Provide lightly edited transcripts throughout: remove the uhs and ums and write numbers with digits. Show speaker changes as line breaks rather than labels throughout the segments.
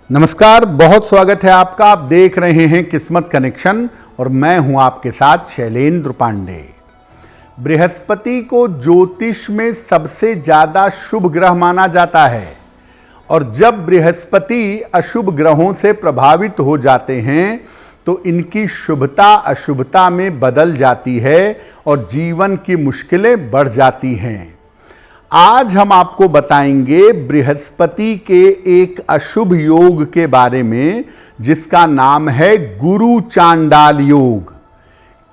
नमस्कार, बहुत स्वागत है आपका। आप देख रहे हैं किस्मत कनेक्शन और मैं हूं आपके साथ शैलेंद्र पांडे। बृहस्पति को ज्योतिष में सबसे ज्यादा शुभ ग्रह माना जाता है और जब बृहस्पति अशुभ ग्रहों से प्रभावित हो जाते हैं तो इनकी शुभता अशुभता में बदल जाती है और जीवन की मुश्किलें बढ़ जाती हैं। आज हम आपको बताएंगे बृहस्पति के एक अशुभ योग के बारे में जिसका नाम है गुरु चांडाल योग।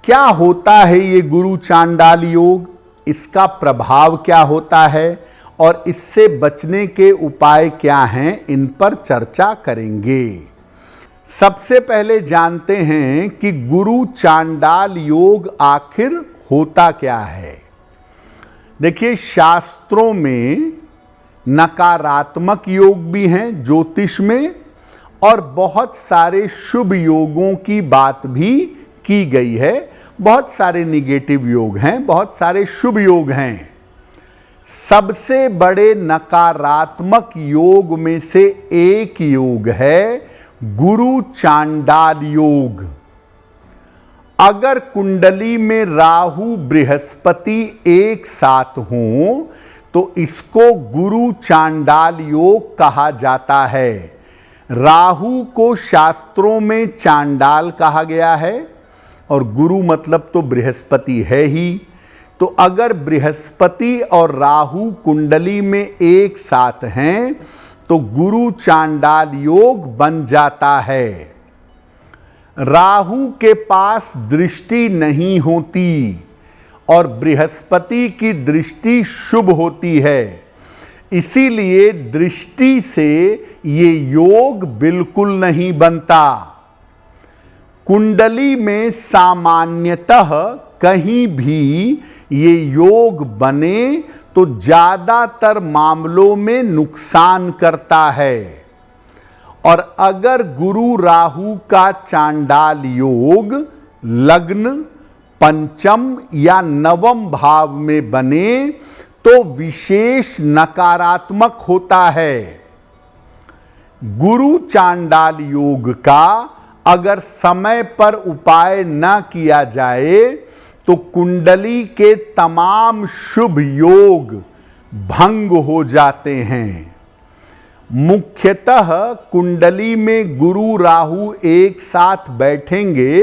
क्या होता है ये गुरु चांडाल योग, इसका प्रभाव क्या होता है और इससे बचने के उपाय क्या हैं, इन पर चर्चा करेंगे। सबसे पहले जानते हैं कि गुरु चांडाल योग आखिर होता क्या है। देखिए, शास्त्रों में नकारात्मक योग भी हैं ज्योतिष में और बहुत सारे शुभ योगों की बात भी की गई है। बहुत सारे निगेटिव योग हैं, बहुत सारे शुभ योग हैं। सबसे बड़े नकारात्मक योग में से एक योग है गुरु चांडाल योग। अगर कुंडली में राहु बृहस्पति एक साथ हों तो इसको गुरु चांडाल योग कहा जाता है। राहु को शास्त्रों में चांडाल कहा गया है और गुरु मतलब तो बृहस्पति है ही। तो अगर बृहस्पति और राहु कुंडली में एक साथ हैं तो गुरु चांडाल योग बन जाता है। राहु के पास दृष्टि नहीं होती और बृहस्पति की दृष्टि शुभ होती है, इसीलिए दृष्टि से ये योग बिल्कुल नहीं बनता। कुंडली में सामान्यतः कहीं भी ये योग बने तो ज्यादातर मामलों में नुकसान करता है। और अगर गुरु राहु का चांडाल योग लग्न, पंचम या नवम भाव में बने तो विशेष नकारात्मक होता है। गुरु चांडाल योग का अगर समय पर उपाय न किया जाए तो कुंडली के तमाम शुभ योग भंग हो जाते हैं। मुख्यतः कुंडली में गुरु राहु एक साथ बैठेंगे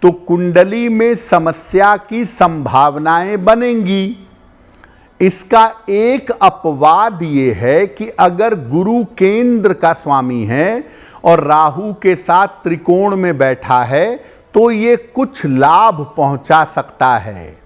तो कुंडली में समस्या की संभावनाएं बनेंगी। इसका एक अपवाद ये है कि अगर गुरु केंद्र का स्वामी है और राहु के साथ त्रिकोण में बैठा है तो ये कुछ लाभ पहुंचा सकता है,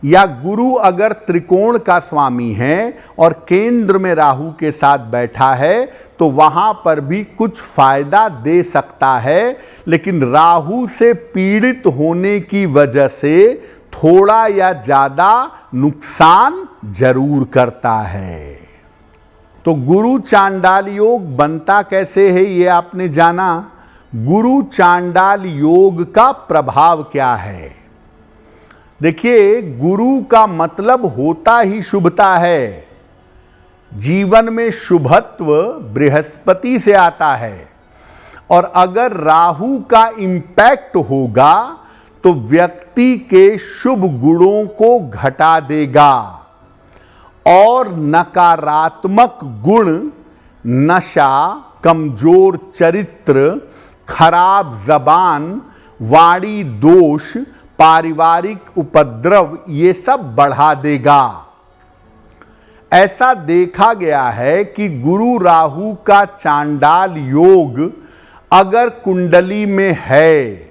या गुरु अगर त्रिकोण का स्वामी है और केंद्र में राहु के साथ बैठा है तो वहां पर भी कुछ फायदा दे सकता है, लेकिन राहु से पीड़ित होने की वजह से थोड़ा या ज्यादा नुकसान जरूर करता है। तो गुरु चांडाल योग बनता कैसे है ये आपने जाना। गुरु चांडाल योग का प्रभाव क्या है। देखिए, गुरु का मतलब होता ही शुभता है। जीवन में शुभत्व बृहस्पति से आता है और अगर राहु का इंपैक्ट होगा तो व्यक्ति के शुभ गुणों को घटा देगा और नकारात्मक गुण, नशा, कमजोर चरित्र, खराब जबान, वाणी दोष, पारिवारिक उपद्रव, ये सब बढ़ा देगा। ऐसा देखा गया है कि गुरु राहु का चांडाल योग अगर कुंडली में है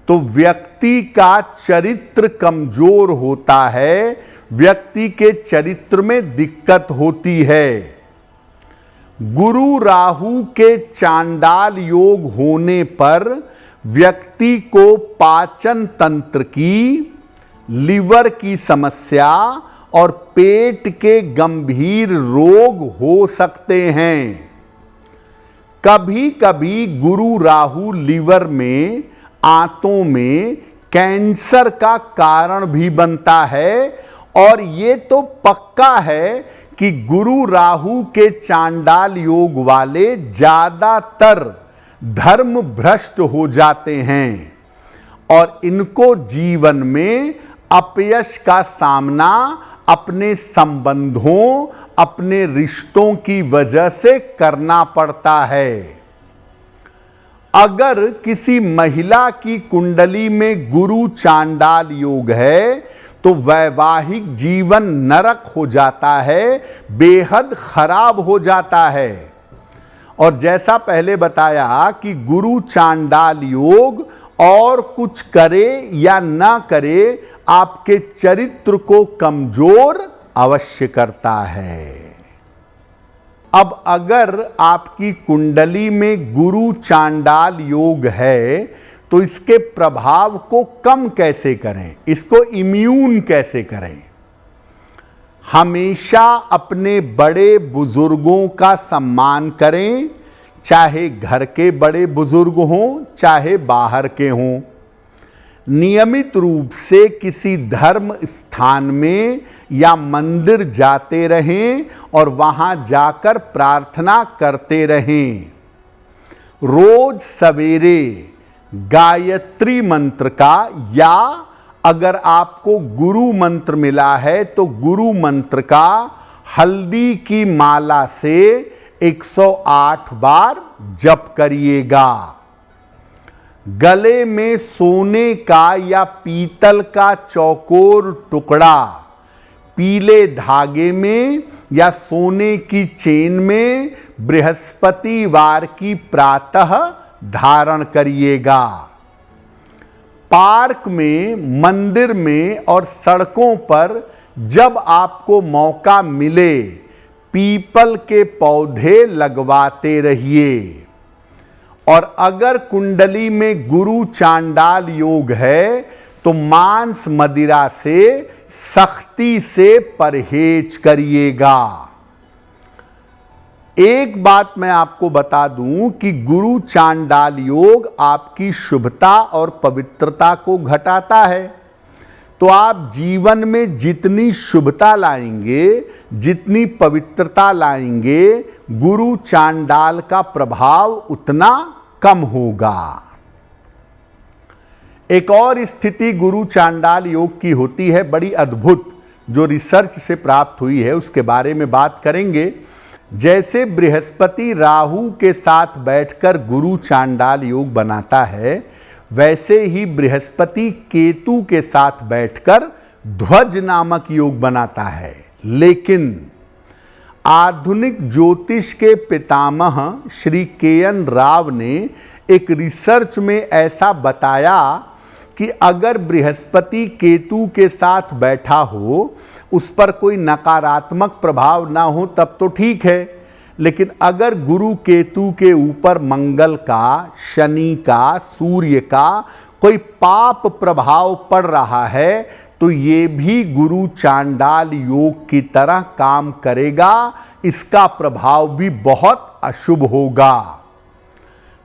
तो व्यक्ति का चरित्र कमजोर होता है, व्यक्ति के चरित्र में दिक्कत होती है। गुरु राहु के चांडाल योग होने पर व्यक्ति को पाचन तंत्र की, लिवर की समस्या और पेट के गंभीर रोग हो सकते हैं। कभी कभी गुरु राहु लिवर में, आंतों में कैंसर का कारण भी बनता है और ये तो पक्का है कि गुरु राहु के चांडाल योग वाले ज्यादातर धर्म भ्रष्ट हो जाते हैं और इनको जीवन में अपयश का सामना अपने संबंधों, अपने रिश्तों की वजह से करना पड़ता है। अगर किसी महिला की कुंडली में गुरु चांडाल योग है तो वैवाहिक जीवन नरक हो जाता है, बेहद खराब हो जाता है। और जैसा पहले बताया कि गुरु चांडाल योग और कुछ करे या ना करे, आपके चरित्र को कमजोर अवश्य करता है। अब अगर आपकी कुंडली में गुरु चांडाल योग है तो इसके प्रभाव को कम कैसे करें, इसको इम्यून कैसे करें? हमेशा अपने बड़े बुजुर्गों का सम्मान करें, चाहे घर के बड़े बुजुर्ग हों चाहे बाहर के हों। नियमित रूप से किसी धर्म स्थान में या मंदिर जाते रहें और वहां जाकर प्रार्थना करते रहें। रोज सवेरे गायत्री मंत्र का, या अगर आपको गुरु मंत्र मिला है तो गुरु मंत्र का हल्दी की माला से 108 बार जप करिएगा। गले में सोने का या पीतल का चौकोर टुकड़ा पीले धागे में या सोने की चेन में बृहस्पतिवार की प्रातः धारण करिएगा। पार्क में, मंदिर में और सड़कों पर जब आपको मौका मिले पीपल के पौधे लगवाते रहिए। और अगर कुंडली में गुरु चांडाल योग है तो मांस मदिरा से सख्ती से परहेज करिएगा। एक बात मैं आपको बता दूं कि गुरु चांडाल योग आपकी शुभता और पवित्रता को घटाता है। तो आप जीवन में जितनी शुभता लाएंगे, जितनी पवित्रता लाएंगे, गुरु चांडाल का प्रभाव उतना कम होगा। एक और स्थिति गुरु चांडाल योग की होती है, बड़ी अद्भुत, जो रिसर्च से प्राप्त हुई है, उसके बारे में बात करेंगे। जैसे बृहस्पति राहु के साथ बैठकर गुरु चांडाल योग बनाता है, वैसे ही बृहस्पति केतु के साथ बैठकर ध्वज नामक योग बनाता है। लेकिन आधुनिक ज्योतिष के पितामह श्री के.एन. राव ने एक रिसर्च में ऐसा बताया कि अगर बृहस्पति केतु के साथ बैठा हो, उस पर कोई नकारात्मक प्रभाव ना हो तब तो ठीक है, लेकिन अगर गुरु केतु के ऊपर मंगल का, शनि का, सूर्य का कोई पाप प्रभाव पड़ रहा है तो ये भी गुरु चांडाल योग की तरह काम करेगा। इसका प्रभाव भी बहुत अशुभ होगा।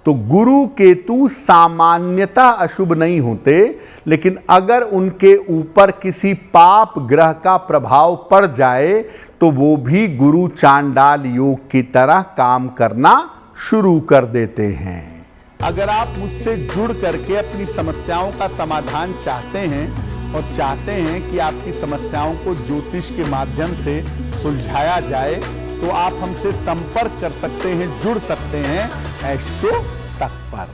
तो गुरु केतु सामान्यतः अशुभ नहीं होते, लेकिन अगर उनके ऊपर किसी पाप ग्रह का प्रभाव पड़ जाए तो वो भी गुरु चांडाल योग की तरह काम करना शुरू कर देते हैं। अगर आप मुझसे जुड़ करके अपनी समस्याओं का समाधान चाहते हैं और चाहते हैं कि आपकी समस्याओं को ज्योतिष के माध्यम से सुलझाया जाए, तो आप हमसे संपर्क कर सकते हैं, जुड़ सकते हैं एस्ट्रो तक पर।